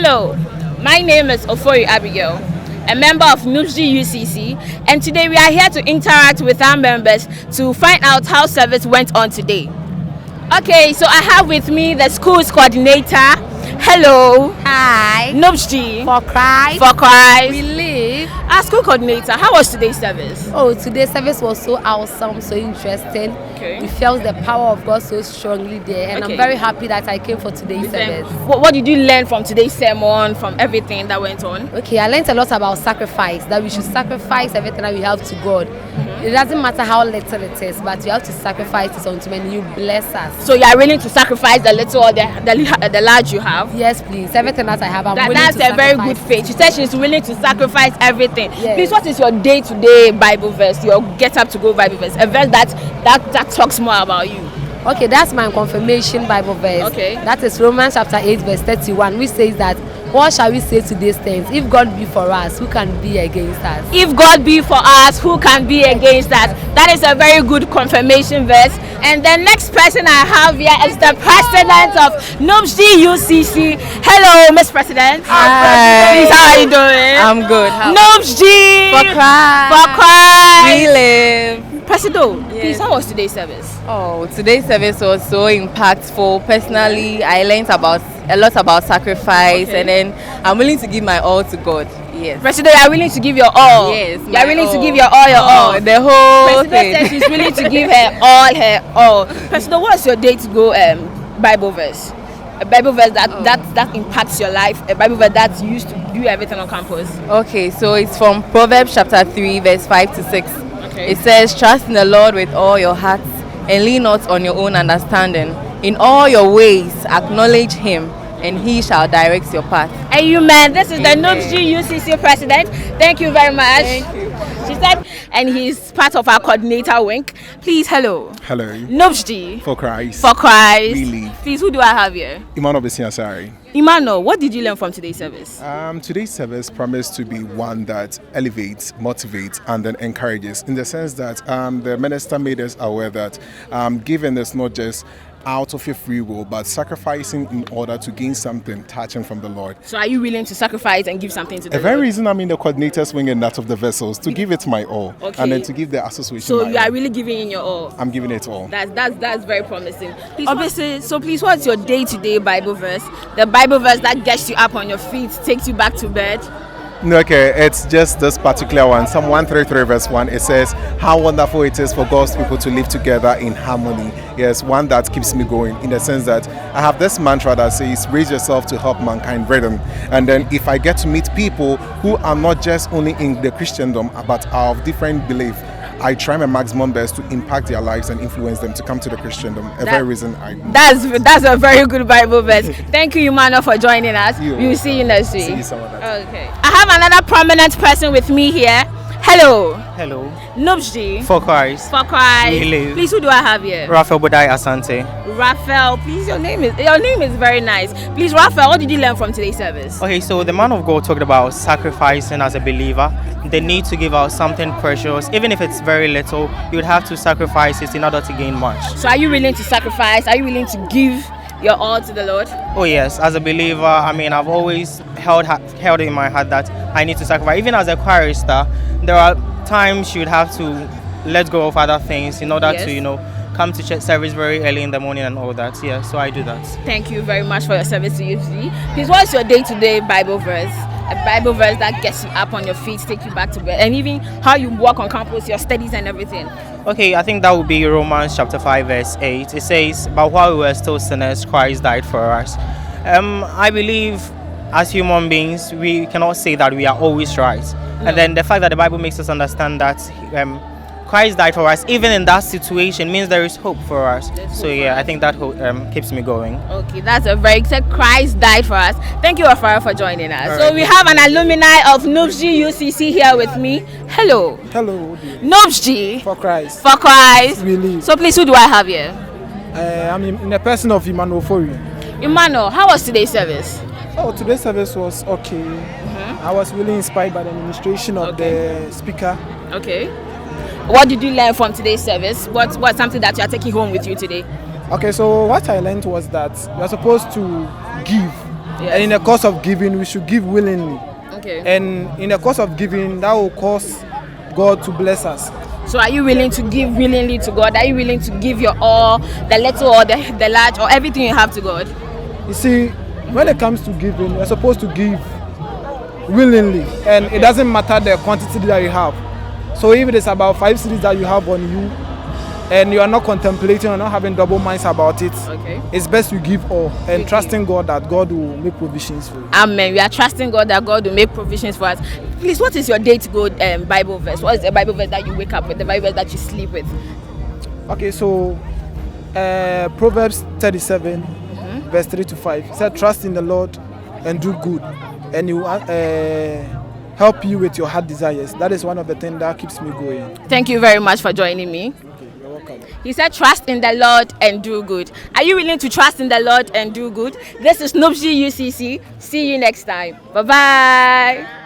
Hello, my name is Ofori Abigail, a member of NUPS-G UCC, and today we are here to interact with our members to find out how service went on today. Okay, so I have with me the school's coordinator. Hello. Hi. NUPS-G. For Christ. For Christ. We live. Our school coordinator, how was today's service? Oh, today's service was so awesome, so interesting. Okay. We felt the power of God so strongly there, and Okay. I'm very happy that I came for today's service. What did you learn from today's sermon, from everything that went on? Okay, I learned a lot about sacrifice, that we should sacrifice everything that we have to God. It doesn't matter how little it is, but you have to sacrifice it unto when you bless us. So you are willing to sacrifice the little or the large you have? Yes, please. Everything that I have, I'm willing to That's a very good sacrifice. faith. She said she's willing to sacrifice everything. Yes. Please, what is your day-to-day Bible verse, your get up to go Bible verse? A verse that talks more about you. Okay, that's my confirmation Bible verse. Okay. That is Romans chapter 8 verse 31, which says that, what shall we say to these things? If God be for us, who can be against us? If God be for us, who can be against us? That is a very good confirmation verse. And the next person I have here is the president of NUPS-G UCC. Hello, Miss President. Hi. Please, how are you doing? I'm good. NUPS-G. For Christ. For Christ. We live. President, Yes. please, how was today's service? Oh, today's service was so impactful. Personally, I learned a lot about sacrifice, Okay. and then I'm willing to give my all to God. Yes. President, you are willing to give your all. Yes, You are my willing to all. give your all. The whole President thing. said she's willing to give her all. President, what's your day to go Bible verse? A Bible verse that impacts your life. A Bible verse that's used to do everything on campus. Okay, so it's from Proverbs chapter 3, verse 5 to 6. Okay. It says, trust in the Lord with all your heart and lean not on your own understanding. In all your ways acknowledge him, and he shall direct your path. Amen. This is the Amen. NUPS-G UCC president. Thank you very much. Thank you. She said, and he's part of our coordinator wing. Please, hello. Hello. NUPS-G. For Christ. For Christ. Really. Please, who do I have here? Emmanuel Besiasari. Emmanuel, what did you learn from today's service? Today's service promised to be one that elevates, motivates, and then encourages, in the sense that the minister made us aware that giving is not just out of your free will, but sacrificing in order to gain something touching from the Lord. So are you willing to sacrifice and give something to the The very Lord? reason I'm in the coordinator's wing and that of the vessels, to give it my all, Okay. and then to give the association So my you all. are really giving in your all. I'm giving it all. That's very promising. Please, obviously, so please, what's your day-to-day Bible verse? The Bible verse that gets you up on your feet, takes you back to bed. Okay, it's just this particular one. Psalm 133 verse 1, it says, how wonderful it is for God's people to live together in harmony. Yes, one that keeps me going, in the sense that I have this mantra that says, raise yourself to help mankind brethren. And then if I get to meet people who are not just only in the Christendom, but are of different belief, I try my maximum best to impact their lives and influence them to come to the Christendom. Very reason I... That's a very good Bible verse. Thank you, Emmanuel, for joining us. We'll see you next week. See you some other time. Okay. I have another prominent person with me here. Hello. Hello. NUPS-G. For Christ. For Christ. We live. Please, who do I have here? Raphael Bodai Asante. Raphael. Please, your name is very nice. Please, Raphael, what did you learn from today's service? Okay, so the man of God talked about sacrificing as a believer. The need to give out something precious, even if it's very little, you would have to sacrifice it in order to gain much. So are you willing to sacrifice? Are you willing to give your all to the Lord? Oh yes, as a believer, I mean, I've always held it in my heart that I need to sacrifice. Even as a chorister, there are times you would have to let go of other things in order to, come to church service very early in the morning and all that. Yeah, so I do that. Thank you very much for your service to UC. Please, what's your day-to-day Bible verse? A Bible verse that gets you up on your feet, take you back to bed, and even how you walk on campus, your studies and everything. Okay, I think that would be Romans chapter 5 verse 8. It says, but while we were still sinners, Christ died for us. I believe as human beings, we cannot say that we are always right. No. And then the fact that the Bible makes us understand that Christ died for us, even in that situation, means there is hope for us. So yeah, I think that hope keeps me going. Okay, that's a very good. Christ died for us. Thank you, Afara, for joining us. So we have an alumni of NUPS-G UCC here with me. Hello. Hello. NUPS-G. For Christ. For Christ. Really. So please, who do I have here? I'm in the person of Emmanuel Ofori. Emmanuel, how was today's service? Oh, today's service was okay. I was really inspired by the administration of the speaker. Okay. What did you learn from today's service? What's something that you are taking home with you today? Okay, so what I learned was that you are supposed to give Yes. And in the course of giving, we should give willingly. Okay. And in the course of giving, that will cause God to bless us. So are you willing to give willingly to God? Are you willing to give your all, the little or the large, or everything you have to God? You see, when it comes to giving, you're supposed to give willingly, and it doesn't matter the quantity that you have. So if it is about 5 cedis that you have on you, and you are not contemplating or not having double minds about it, Okay. it's best you give all and trusting God that God will make provisions for you. Amen. We are trusting God that God will make provisions for us. Please, what is your day to go Bible verse? What is the Bible verse that you wake up with, the Bible verse that you sleep with? Okay, so Proverbs 37, verse 3 to 5. It said, trust in the Lord and do good, and He will help you with your heart desires. That is one of the things that keeps me going. Thank you very much for joining me. Okay, you're welcome. He said, trust in the Lord and do good. Are you willing to trust in the Lord and do good? This is NUPS-G UCC. See you next time. Bye-bye.